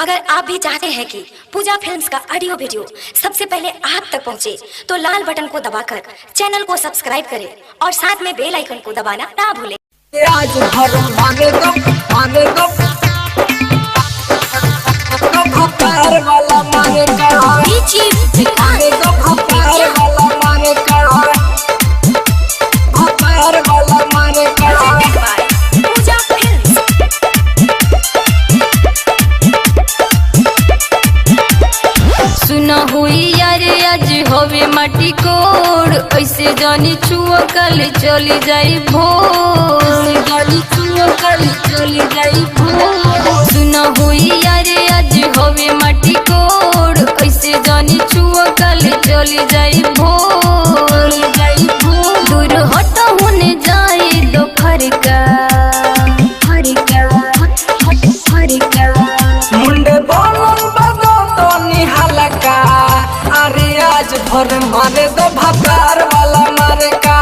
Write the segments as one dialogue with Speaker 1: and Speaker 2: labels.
Speaker 1: अगर आप भी चाहते हैं कि पूजा फिल्म्स का ऑडियो वीडियो सबसे पहले आप तक पहुंचे, तो लाल बटन को दबाकर चैनल को सब्सक्राइब करें और साथ में बेल आइकन को दबाना ना भूलें।
Speaker 2: आज भर माने दो भपार वाला माने का
Speaker 1: बीची
Speaker 2: माने दो भपार वाला माने का भपार वाला माने का
Speaker 1: पूजा फिल्म्स।
Speaker 3: सुना हुई यारे आज होवे माटी कोड़, ऐसे जानी छुआ कल चली जाई भोर, जानी छुआ कल चली जाई भोर। सुना हुई यारे आज होवे माटी कोड़, ऐसे जानी छुआ कल चली जाई भोर, जाई भोर। दूर हट होने जाए दोपहर का
Speaker 2: मुंडे बोलन बदो तो निहाला का। अरे आज भर मारे दो भपार वाला मारे का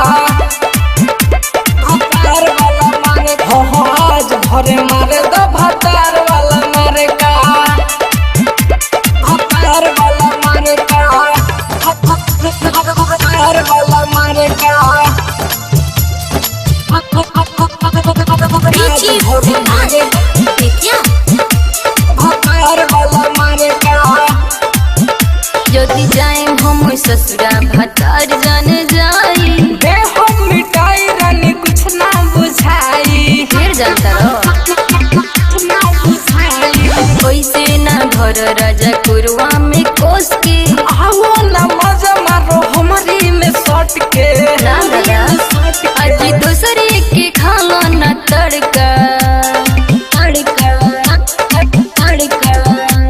Speaker 2: भपार वाला मारे हो आज भर मारे दो भपार वाला मारे का भपार वाला मारे का भपार वाला मारे का
Speaker 1: बीची विद्या
Speaker 2: भपार वाला मारे का।
Speaker 3: यदि जाए हम ससुरा भतार जाने जाई,
Speaker 2: देहो मिटाई रानी कुछ ना बुझाई,
Speaker 3: फिर जाता रहो
Speaker 2: ना बुझाई।
Speaker 3: कैसे ना घर राजा कुरवा में कोस के।
Speaker 2: आओ ना मजा मारो हमारी में सट के
Speaker 3: ना दादा आज दूसरे के खाना न तड़का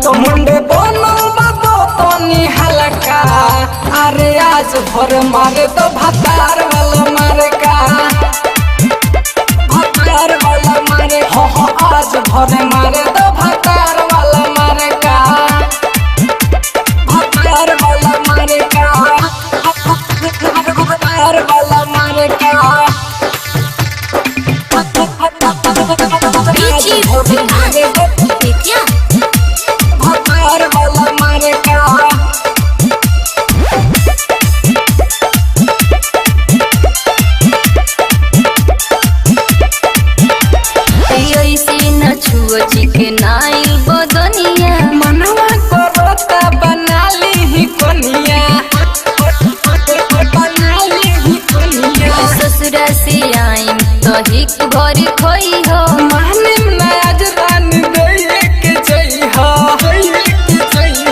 Speaker 2: तो मुंडे बोलो बाबो तो निहाला का। अरे आज भर मारे तो भतार वाला मारे का भतार वाला मारे हो आज भर मारे तो भतार वाला मारे का भतार वाला मारे का भतार वाला मारे का।
Speaker 1: बीची विद्या
Speaker 2: भतार वाला मारे का।
Speaker 3: ऐसे न छुआ चिकन आइल बदनिया,
Speaker 2: मनवा करोता बना ली ही कोनिया बना ली ही कोनिया।
Speaker 3: ससुरा से आइम तो हिक भर खोई हो।
Speaker 2: माने ना आज रानी गई के जई हो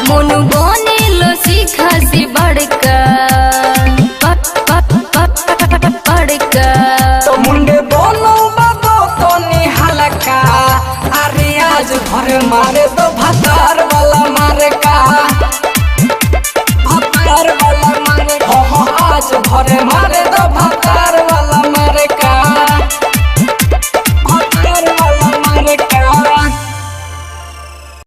Speaker 3: मोनू बने लो सीखा से बड़का बड़का।
Speaker 2: तो मुंडे बोलो बाबो तो निहाला का। अरे आज भर मारे